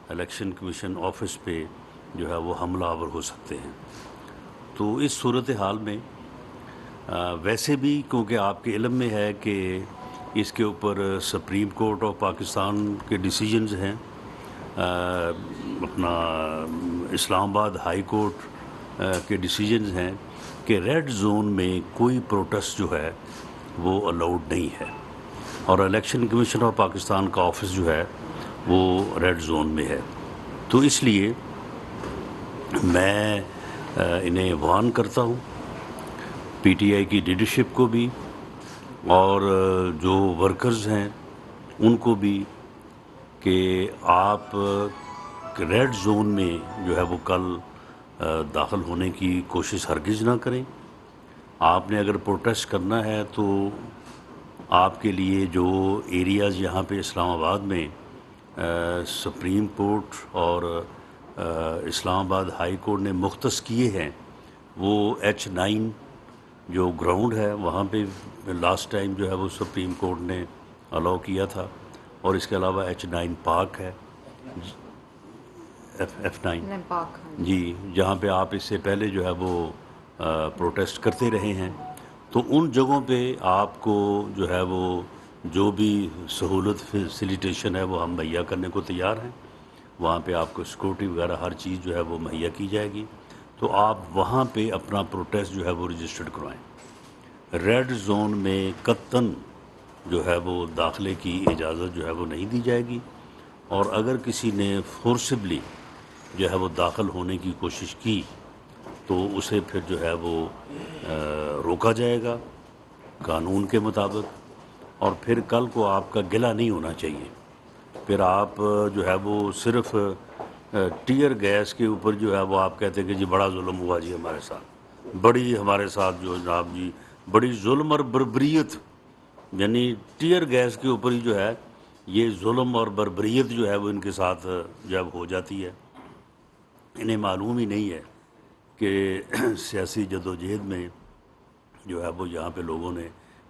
Election commission office پہ جو ہے وہ حملہ آور ہو سکتے ہیں۔ تو اس صورتحال میں ویسے بھی کیونکہ آپ کے علم میں ہے کہ اس کے اوپر سپریم کورٹ آف پاکستان کے ڈیسیجنز ہیں، اپنا اسلام آباد ہائی کورٹ کے ڈیسیجنز ہیں کہ ریڈ زون میں کوئی پروٹیسٹ جو ہے وہ الاؤڈ نہیں ہے، اور الیکشن کمیشن آف پاکستان کا آفس جو ہے وہ ریڈ زون میں ہے۔ تو اس لیے میں انہیں وارن کرتا ہوں، پی ٹی آئی کی لیڈرشپ کو بھی اور جو ورکرز ہیں ان کو بھی، کہ آپ ریڈ زون میں جو ہے وہ کل داخل ہونے کی کوشش ہرگز نہ کریں۔ آپ نے اگر پروٹیسٹ کرنا ہے تو آپ کے لیے جو ایریاز یہاں پہ اسلام آباد میں سپریم کورٹ اور اسلام آباد ہائی کورٹ نے مختص کیے ہیں، وہ H9 جو گراؤنڈ ہے وہاں پہ لاسٹ ٹائم جو ہے وہ سپریم کورٹ نے الاؤ کیا تھا، اور اس کے علاوہ H9 پارک ہے، F9 جی، جہاں پہ آپ اس سے پہلے جو ہے وہ پروٹیسٹ کرتے رہے ہیں۔ تو ان جگہوں پہ آپ کو جو ہے وہ جو بھی سہولت فیسیلیٹیشن ہے وہ ہم مہیا کرنے کو تیار ہیں۔ وہاں پہ آپ کو سیکورٹی وغیرہ ہر چیز جو ہے وہ مہیا کی جائے گی، تو آپ وہاں پہ اپنا پروٹیسٹ جو ہے وہ رجسٹرڈ کروائیں۔ ریڈ زون میں قطعاً جو ہے وہ داخلے کی اجازت جو ہے وہ نہیں دی جائے گی، اور اگر کسی نے فورسبلی جو ہے وہ داخل ہونے کی کوشش کی تو اسے پھر جو ہے وہ روکا جائے گا قانون کے مطابق، اور پھر کل کو آپ کا گلہ نہیں ہونا چاہیے۔ پھر آپ جو ہے وہ صرف ٹیئر گیس کے اوپر جو ہے وہ آپ کہتے ہیں کہ جی بڑا ظلم ہوا جی ہمارے ساتھ، بڑی ہمارے ساتھ جو جناب جی بڑی ظلم اور بربریت، یعنی ٹیئر گیس کے اوپر ہی جو ہے یہ ظلم اور بربریت جو ہے وہ ان کے ساتھ جب ہو جاتی ہے۔ انہیں معلوم ہی نہیں ہے کہ سیاسی جدوجہد میں جو ہے وہ یہاں پہ لوگوں نے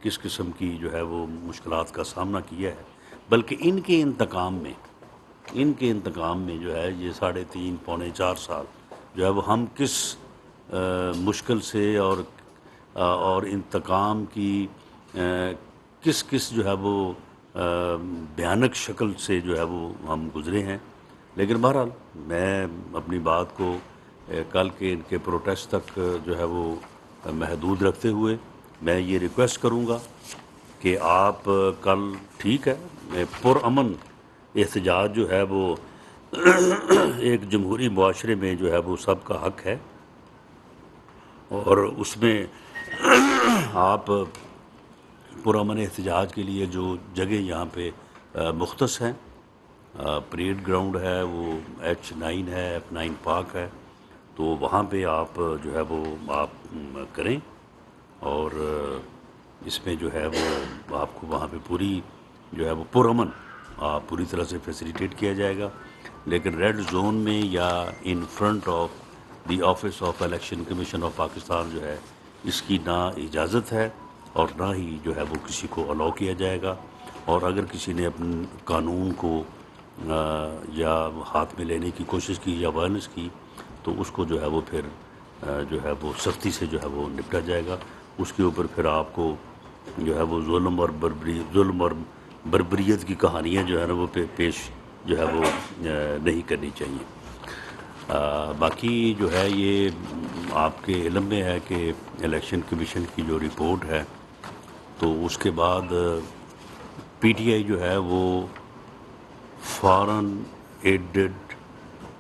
کس قسم کی جو ہے وہ مشکلات کا سامنا کیا ہے، بلکہ ان کے انتقام میں جو ہے یہ 3.5 پونے 4 سال جو ہے وہ ہم کس مشکل سے اور انتقام کی کس جو ہے وہ بھیانک شکل سے جو ہے وہ ہم گزرے ہیں۔ لیکن بہرحال میں اپنی بات کو کل کے ان کے پروٹیسٹ تک جو ہے وہ محدود رکھتے ہوئے میں یہ ریکویسٹ کروں گا کہ آپ کل ٹھیک ہے پرامن احتجاج جو ہے وہ ایک جمہوری معاشرے میں جو ہے وہ سب کا حق ہے، اور اس میں آپ پرامن احتجاج کے لیے جو جگہ یہاں پہ مختص ہیں، پریڈ گراؤنڈ ہے، وہ H9 ہے، F9 پارک ہے، تو وہاں پہ آپ جو ہے وہ آپ کریں، اور اس میں جو ہے وہ آپ کو وہاں پہ پوری جو ہے وہ پرامن پوری طرح سے فیسیلیٹیٹ کیا جائے گا۔ لیکن ریڈ زون میں یا in front of the office of election commission of Pakistan جو ہے اس کی نہ اجازت ہے اور نہ ہی جو ہے وہ کسی کو الاؤ کیا جائے گا، اور اگر کسی نے اپنے قانون کو یا ہاتھ میں لینے کی کوشش کی یا وائلنس کی تو اس کو جو ہے وہ پھر جو ہے وہ سختی سے جو ہے وہ نپٹا جائے گا۔ اس کے اوپر پھر آپ کو جو ہے وہ ظلم اور بربریت کی کہانیاں جو ہے نا وہ پیش جو ہے وہ نہیں کرنی چاہیے۔ باقی جو ہے یہ آپ کے علم میں ہے کہ الیکشن کمیشن کی جو رپورٹ ہے تو اس کے بعد پی ٹی آئی جو ہے وہ فارن ایڈڈ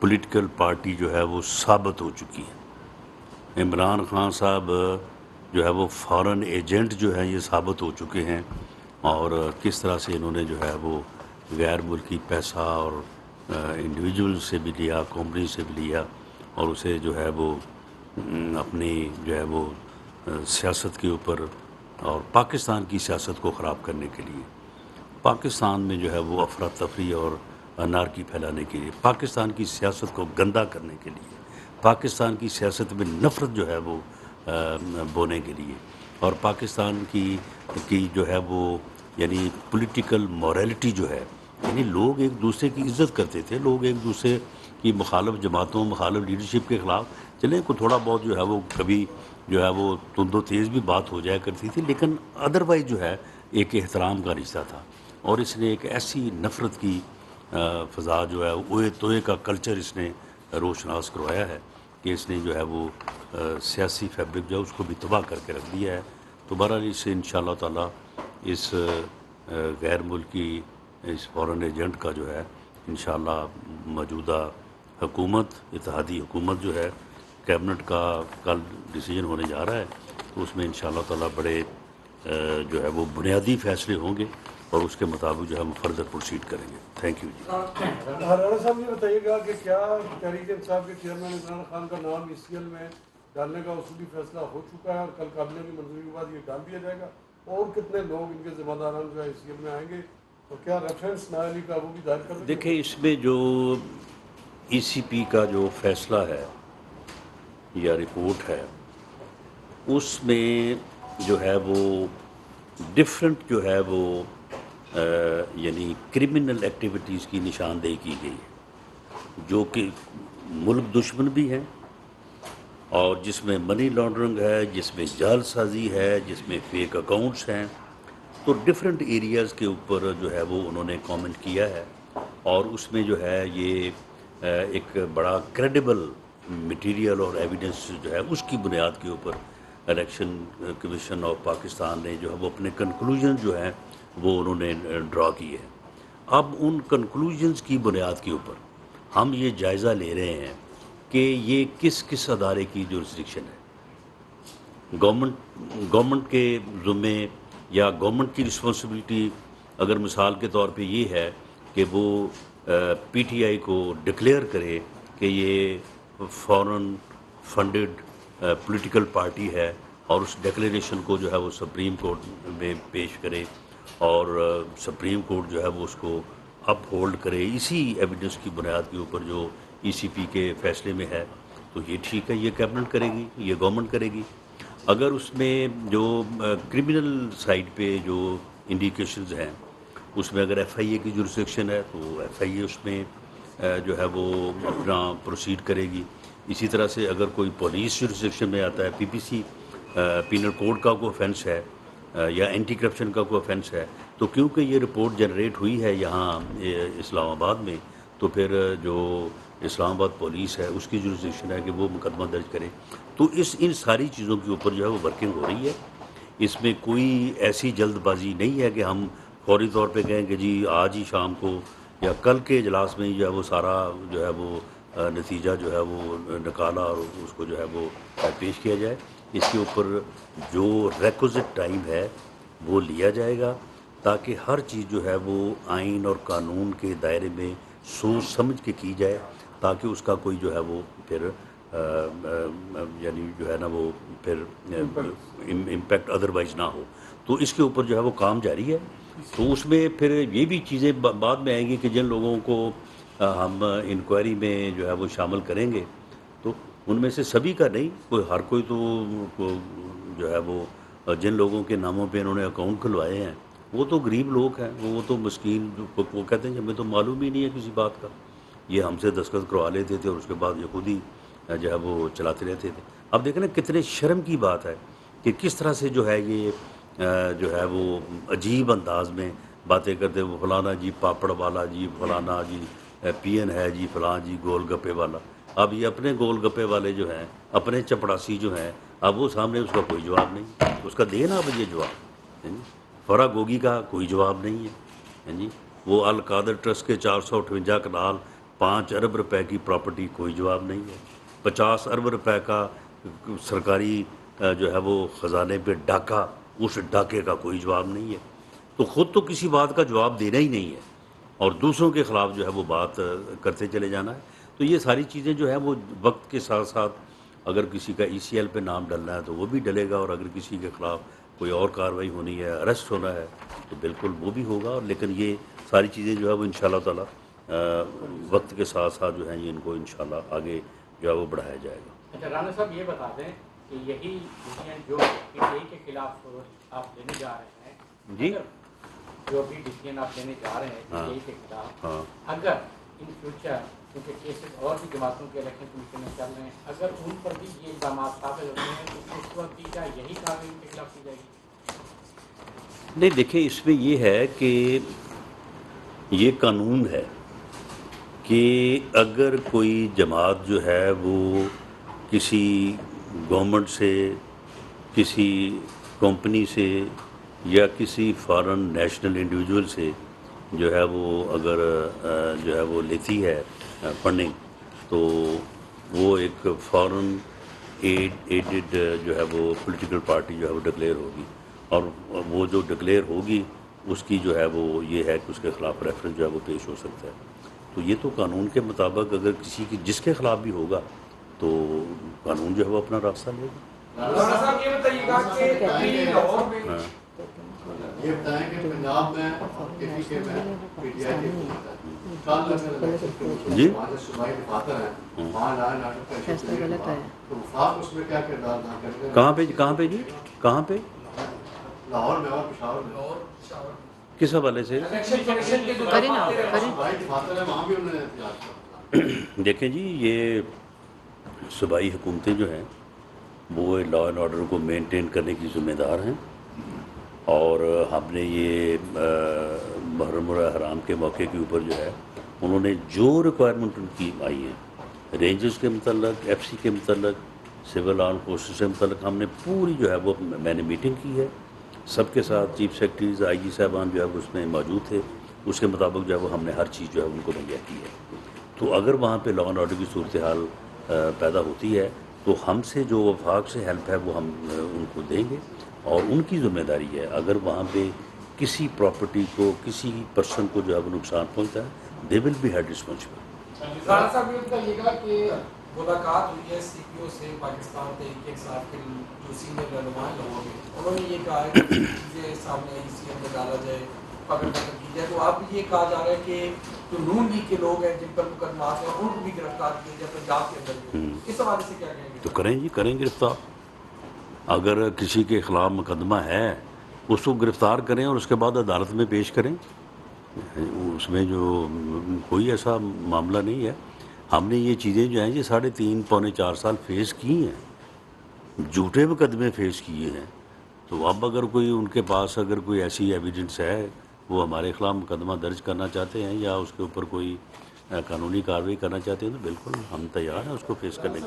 پولیٹیکل پارٹی جو ہے وہ ثابت ہو چکی ہے۔ عمران خان صاحب جو ہے وہ فارن ایجنٹ جو ہیں یہ ثابت ہو چکے ہیں، اور کس طرح سے انہوں نے جو ہے وہ غیر ملکی پیسہ اور انڈیویجول سے بھی لیا، کمپنی سے بھی لیا، اور اسے جو ہے وہ اپنی جو ہے وہ سیاست کے اوپر اور پاکستان کی سیاست کو خراب کرنے کے لیے، پاکستان میں جو ہے وہ افراتفری اور انارکی پھیلانے کے لیے، پاکستان کی سیاست کو گندا کرنے کے لیے، پاکستان کی سیاست میں نفرت جو ہے وہ بونے کے لیے، اور پاکستان کی جو ہے وہ یعنی پولیٹیکل موریلٹی جو ہے یعنی لوگ ایک دوسرے کی عزت کرتے تھے، لوگ ایک دوسرے کی مخالف جماعتوں، مخالف لیڈرشپ کے خلاف چلیں کوئی تھوڑا بہت جو ہے وہ کبھی جو ہے وہ تند و تیز بھی بات ہو جایا کرتی تھی، لیکن ادروائز جو ہے ایک احترام کا رشتہ تھا. اور اس نے ایک ایسی نفرت کی فضا جو ہے اوئے توئے کا کلچر اس نے روشناس کروایا ہے کہ اس نے جو ہے وہ سیاسی فیبرک جو ہے اس کو بھی تباہ کر کے رکھ دیا ہے. تو بہرحال اس سے انشاءاللہ تعالی اس غیر ملکی اس فورن ایجنٹ کا جو ہے انشاءاللہ موجودہ حکومت، اتحادی حکومت جو ہے، کیبنٹ کا کل ڈیسیجن ہونے جا رہا ہے، تو اس میں انشاءاللہ تعالی بڑے جو ہے وہ بنیادی فیصلے ہوں گے اور اس کے مطابق جو ہے ہم فردر پروسیڈ کریں گے. تھینک یو جی. رانا صاحب یہ بتائیے گا کہ کیا تحریک انصاف کے چیئرمین عمران خان کا نام ECL میں ڈالنے کا اصولی فیصلہ ہو چکا ہے اور کل کابینہ کی منظوری کے بعد یہ ڈال دیا جائے گا؟ اور کتنے لوگ ان کے ذمہ داران جو ہے ECL میں آئیں گے اور کیا ریفرنس نااہلی کا وہ بھی دائر کر دیں گے؟ دیکھیں اس میں جو ECP کا جو فیصلہ ہے یا رپورٹ ہے اس میں جو ہے وہ ڈفرنٹ جو ہے وہ یعنی کرمنل ایکٹیویٹیز کی نشاندہی کی گئی ہے جو کہ ملک دشمن بھی ہیں اور جس میں منی لانڈرنگ ہے، جس میں جعل سازی ہے، جس میں فیک اکاؤنٹس ہیں. تو ڈفرینٹ ایریاز کے اوپر جو ہے وہ انہوں نے کامنٹ کیا ہے اور اس میں جو ہے یہ ایک بڑا کریڈیبل مٹیریل اور ایویڈنس جو ہے اس کی بنیاد کے اوپر الیکشن کمیشن آف پاکستان نے جو ہے وہ اپنے کنکلوژن جو ہیں وہ انہوں نے ڈرا کیے ہیں. اب ان کنکلوژنز کی بنیاد کے اوپر ہم یہ جائزہ لے رہے ہیں کہ یہ کس ادارے کی جورسڈکشن ہے. گورنمنٹ کے ذمے یا گورنمنٹ کی رسپانسبلٹی اگر مثال کے طور پہ یہ ہے کہ وہ PTI کو ڈکلیئر کرے کہ یہ فورن فنڈڈ پولیٹیکل پارٹی ہے اور اس ڈکلیریشن کو جو ہے وہ سپریم کورٹ میں پیش کرے اور سپریم کورٹ جو ہے وہ اس کو اپ ہولڈ کرے اسی ایویڈنس کی بنیاد کے اوپر جو ECP کے فیصلے میں ہے، تو یہ ٹھیک ہے، یہ کیبنٹ کرے گی، یہ گورنمنٹ کرے گی. اگر اس میں جو کرمنل سائڈ پہ جو انڈیکیشنز ہیں اس میں اگر FIA کی جورسڈکشن ہے تو FIA اس میں جو ہے وہ اپنا پروسیڈ کرے گی. اسی طرح سے اگر کوئی پولیس جورسڈکشن میں آتا ہے، PPC پینل کوڈ کا کوئی offense ہے یا اینٹی کرپشن کا کوئی offense ہے، تو کیونکہ یہ رپورٹ جنریٹ ہوئی ہے یہاں اسلام آباد میں، تو پھر جو اسلام آباد پولیس ہے اس کی جورسڈکشن ہے کہ وہ مقدمہ درج کرے. تو ان ساری چیزوں کے اوپر جو ہے وہ ورکنگ ہو رہی ہے. اس میں کوئی ایسی جلد بازی نہیں ہے کہ ہم فوری طور پہ کہیں کہ جی آج ہی شام کو یا کل کے اجلاس میں جو ہے وہ سارا جو ہے وہ نتیجہ جو ہے وہ نکالا اور اس کو جو ہے وہ پیش کیا جائے. اس کے اوپر جو ریکوزٹ ٹائم ہے وہ لیا جائے گا تاکہ ہر چیز جو ہے وہ آئین اور قانون کے دائرے میں سوچ سمجھ کے کی جائے تاکہ اس کا کوئی جو ہے وہ پھر یعنی جو ہے نا وہ پھر امپیکٹ ادروائز نہ ہو. تو اس کے اوپر جو ہے وہ کام جاری ہے. تو اس میں پھر یہ بھی چیزیں بعد میں آئیں گی کہ جن لوگوں کو ہم انکوائری میں جو ہے وہ شامل کریں گے تو ان میں سے سبھی کا نہیں، ہر کوئی تو جو ہے وہ جن لوگوں کے ناموں پہ انہوں نے اکاؤنٹ کھلوائے ہیں وہ تو غریب لوگ ہیں، وہ تو مسکین، وہ کہتے ہیں کہ ہمیں تو معلوم ہی نہیں ہے کسی بات کا، یہ ہم سے دستخط کروا لیتے تھے اور اس کے بعد یہ خود ہی جو ہے وہ چلاتے رہتے تھے. اب دیکھیں نا کتنے شرم کی بات ہے کہ کس طرح سے جو ہے یہ جو ہے وہ عجیب انداز میں باتیں کرتے، وہ فلانا جی پاپڑ والا جی، فلانا جی PN ہے جی، فلاں جی گول گپے والا. اب یہ اپنے گول گپے والے جو ہیں، اپنے چپڑاسی جو ہیں، اب وہ سامنے اس کا کوئی جواب نہیں، اس کا دینا اب یہ جواب فرا گوگی کا کوئی جواب نہیں ہے جی. وہ القادر ٹرسٹ کے 458 کنال 5 ارب روپے کی پراپرٹی کوئی جواب نہیں ہے. 50 ارب روپے کا سرکاری جو ہے وہ خزانے پہ ڈاکہ، اس ڈاکے کا کوئی جواب نہیں ہے. تو خود تو کسی بات کا جواب دینا ہی نہیں ہے اور دوسروں کے خلاف جو ہے وہ بات کرتے چلے جانا ہے. تو یہ ساری چیزیں جو ہے وہ وقت کے ساتھ ساتھ اگر کسی کا ECL پہ نام ڈلنا ہے تو وہ بھی ڈلے گا اور اگر کسی کے خلاف کوئی اور کارروائی ہونی ہے، اریسٹ ہونا ہے تو بالکل وہ بھی ہوگا. لیکن یہ ساری چیزیں جو ہے وہ انشاءاللہ تعالی وقت کے ساتھ ساتھ جو ہیں یہ ان کو انشاءاللہ آگے جو ہے وہ بڑھایا جائے گا. اچھا رانا صاحب یہ بتا دیں کہ یہی جو PTI کے خلاف آپ دینے جا رہے ہیں جی جو ابھی ڈسیزن آپ لینے جا رہے ہیں ہاں۔ PTI کے خلاف، ہاں اگر ان فیوچر کیونکہ کیسز اور بھی جماعتوں کے الیکشن کمیشن میں چل رہے ہیں، اگر ان پر بھی یہ الزامات ثابت ہوتے ہیں تو اس وقت بھی کیا یہی کارروائی ان کے خلاف کی جائے گی؟ نہیں دیکھیں، اس میں یہ ہے کہ یہ قانون ہے کہ اگر کوئی جماعت جو ہے وہ کسی گورنمنٹ سے، کسی کمپنی سے یا کسی فارن نیشنل انڈیویجول سے جو ہے وہ اگر جو ہے وہ لیتی ہے فنڈنگ، تو وہ ایک فارن ایڈڈ جو ہے وہ پولیٹیکل پارٹی جو ہے وہ ڈکلیئر ہوگی، اور وہ جو ڈکلیئر ہوگی اس کی جو ہے وہ یہ ہے کہ اس کے خلاف ریفرنس جو ہے وہ پیش ہو سکتا ہے۔ تو یہ تو قانون کے مطابق اگر کسی کی جس کے خلاف بھی ہوگا تو قانون جو ہے وہ اپنا راستہ لے گا۔ مولانا صاحب یہ بتائیے گا کہ ابھی لاہور میں ہاں یہ بتائیں کہ پنجاب میں اور کسی کے میں PTI کی حکومت ہے، کل اگر الیکشن کمیشن جی وہاں جو صوبائی دفاتر ہیں وہاں لائن آرڈر کا ایشو کلیئر ہوا تو وفاق اس میں کیا کردار ادا کرے گا؟ کہاں پہ جی کہاں پہ؟ لاہور میں اور پشاور میں کس حوالے سے؟ الیکشن کمیشن کے جو دفاتر ہیں صوبائی دفاتر ہیں وہاں بھی انہوں نے احتجاج کیا۔ دیکھیں جی، یہ صوبائی حکومتیں جو ہیں وہ لا اینڈ آرڈر کو مینٹین کرنے کی ذمہ دار ہیں، اور ہم نے یہ محرم الحرام کے موقع کے اوپر جو ہے انہوں نے جو ریکوائرمنٹ ان کی آئی ہے رینجز کے متعلق، FC کے متعلق، سول آرم فورسز سے متعلق، ہم نے پوری جو ہے وہ میں نے میٹنگ کی ہے سب کے ساتھ، چیف سیکرٹریز IG صاحبان جو ہے وہ اس میں موجود تھے، اس کے مطابق جو ہے وہ ہم نے ہر چیز جو ہے ان کو مہیا کی ہے۔ تو اگر وہاں پہ لا اینڈ آرڈر کی صورتحال پیدا ہوتی ہے تو ہم سے جو وفاق سے ہیلپ ہے وہ ہم ان کو دیں گے، اور ان کی ذمہ داری ہے اگر وہاں پہ کسی پراپرٹی کو، کسی پرسن کو جو ہے وہ نقصان پہنچتا ہے، they will be held responsible. Rana صاحب یہ بتائیے گا کہ ملاقات ہوئی ہے CPO سے پاکستان تحریک انصاف کے جو سینئر رہنما ہیں لوگوں میں، انہوں نے یہ کہا ہے کہ چیزیں سامنے ECM میں ڈالا جائے، پکڑ کی جائے، تو اب یہ کہا جا رہا ہے کہ جو نون لیگ کے لوگ ہیں جن پر مقدمات ہیں ان کو بھی گرفتار کیا جائے پنجاب کے اندر بھی، اس حوالے سے کیا کہیں گے؟ تو کریں جی، کریں گرفتار، اگر کسی کے خلاف مقدمہ ہے اس کو گرفتار کریں اور اس کے بعد عدالت میں پیش کریں، اس میں جو کوئی ایسا معاملہ نہیں ہے۔ ہم نے یہ چیزیں جو ہیں یہ 3.5 پونے 4 سال فیس کی ہیں، جھوٹے مقدمے فیس کیے ہیں، تو اب اگر کوئی ان کے پاس اگر کوئی ایسی ایویڈنس ہے، وہ ہمارے خلاف مقدمہ درج کرنا چاہتے ہیں یا اس کے اوپر کوئی قانونی کارروائی کرنا چاہتے ہیں، تو بالکل ہم تیار ہیں اس کو فیس کرنے کے۔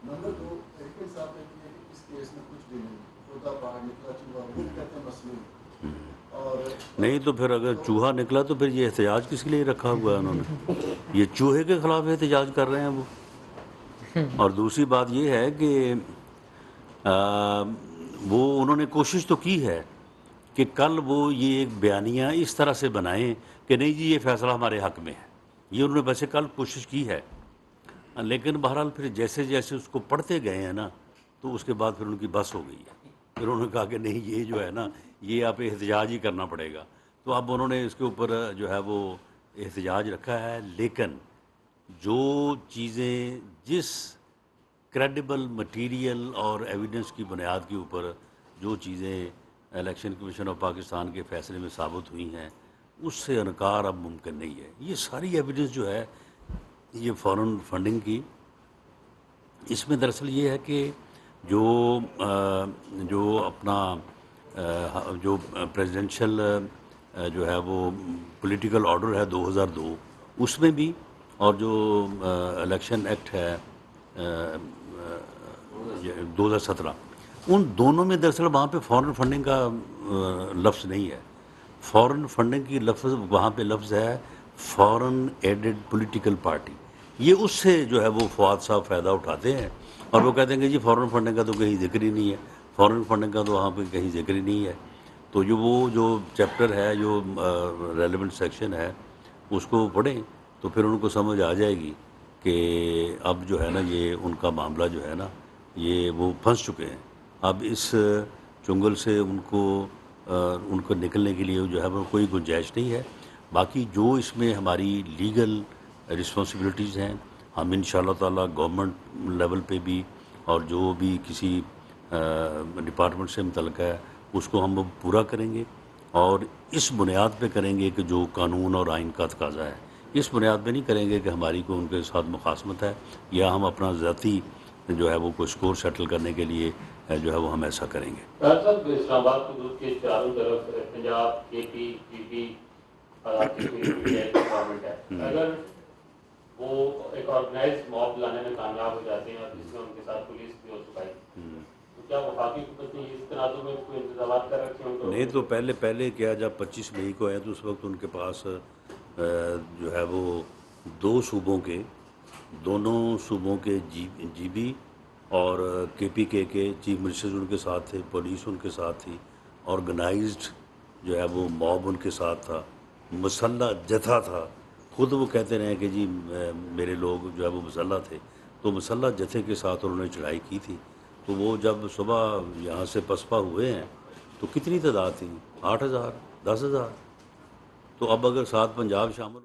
نمبر 2، طریقے صاحب نے کیا کہ اس کیس میں کچھ بھی نہیں، خدا باہر نکلا چوہا، وہ کہتے ہیں مسئول، اور نہیں تو پھر اگر چوہا نکلا تو پھر یہ احتجاج کس کے لیے رکھا ہوا ہے انہوں نے؟ یہ چوہے کے خلاف احتجاج کر رہے ہیں وہ۔ اور دوسری بات یہ ہے کہ وہ انہوں نے کوشش تو کی ہے کہ کل وہ یہ ایک بیانیہ اس طرح سے بنائیں کہ نہیں جی یہ فیصلہ ہمارے حق میں ہے، یہ انہوں نے ویسے کل کوشش کی ہے، لیکن بہرحال پھر جیسے جیسے اس کو پڑھتے گئے ہیں نا تو اس کے بعد پھر ان کی بس ہو گئی ہے، پھر انہوں نے کہا کہ نہیں یہ جو ہے نا یہ آپ احتجاج ہی کرنا پڑے گا، تو اب انہوں نے اس کے اوپر جو ہے وہ احتجاج رکھا ہے۔ لیکن جو چیزیں جس کریڈیبل مٹیریل اور ایویڈنس کی بنیاد کے اوپر جو چیزیں الیکشن کمیشن آف پاکستان کے فیصلے میں ثابت ہوئی ہیں اس سے انکار اب ممکن نہیں ہے۔ یہ ساری ایویڈنس جو ہے یہ فارن فنڈنگ کی، اس میں دراصل یہ ہے کہ جو اپنا جو پریزیڈنشل جو ہے وہ پولیٹیکل آرڈر ہے 2002 اس میں بھی، اور جو الیکشن ایکٹ ہے 2017 ان دونوں میں دراصل وہاں پہ فارن فنڈنگ کا لفظ نہیں ہے۔ فارن فنڈنگ کی لفظ وہاں پہ لفظ ہے فارن ایڈڈ پولیٹیکل پارٹی۔ یہ اس سے جو ہے وہ فواد صاحب فائدہ اٹھاتے ہیں اور وہ کہتے ہیں کہ جی فارن فنڈنگ کا تو کہیں ذکر ہی نہیں ہے، فارن فنڈنگ کا تو وہاں پہ کہیں ذکر ہی نہیں ہے۔ تو جو چیپٹر ہے، جو ریلیونٹ سیکشن ہے اس کو پڑھیں تو پھر ان کو سمجھ آ جائے گی کہ اب جو ہے نا یہ ان کا معاملہ جو ہے نا یہ وہ پھنس چکے ہیں۔ اب اس چنگل سے ان کو ان کو نکلنے کے لیے جو ہے وہ کوئی گنجائش نہیں ہے. باقی جو اس میں ہماری لیگل رسپانسبلٹیز ہیں ہم انشاءاللہ تعالیٰ گورنمنٹ لیول پہ بھی اور جو بھی کسی ڈپارٹمنٹ سے متعلقہ ہے اس کو ہم پورا کریں گے اور اس بنیاد پہ کریں گے کہ جو قانون اور آئین کا تقاضا ہے. اس بنیاد پہ نہیں کریں گے کہ ہماری کو ان کے ساتھ مخاصمت ہے یا ہم اپنا ذاتی جو ہے وہ کوئی اسکور سیٹل کرنے کے لیے جو ہے وہ ہم ایسا کریں گے. ڈاکٹر صاحب اسلام آباد حدود کے چاروں طرف پنجاب کے پی پی گورنمنٹ ہے, اگر وہ ایک آرگنائز موب لانے میں کامیاب ہو جاتے ہیں اور جس میں ان کے ساتھ پولیس بھی ہو چکائی تو کیا وفاقی حکومت نے اس تناظر میں کوئی انتظامات کر رکھے ہیں؟ نہیں تو پہلے کیا جب 25 مئی کو آئے تو اس وقت ان کے پاس جو ہے وہ دونوں صوبوں کے جی بی اور کے پی کے چیف منسٹرز ان کے ساتھ تھے, پولیس ان کے ساتھ تھی, آرگنائزڈ جو ہے وہ موب ان کے ساتھ تھا, مسلح جتھا تھا. خود وہ کہتے رہے کہ جی میرے لوگ جو ہے وہ مسلح تھے, تو مسلح جتھے کے ساتھ انہوں نے چڑھائی کی تھی. تو وہ جب صبح یہاں سے پسپا ہوئے ہیں تو کتنی تعداد تھی؟ 8,000 10,000. تو اب اگر ساتھ پنجاب شامل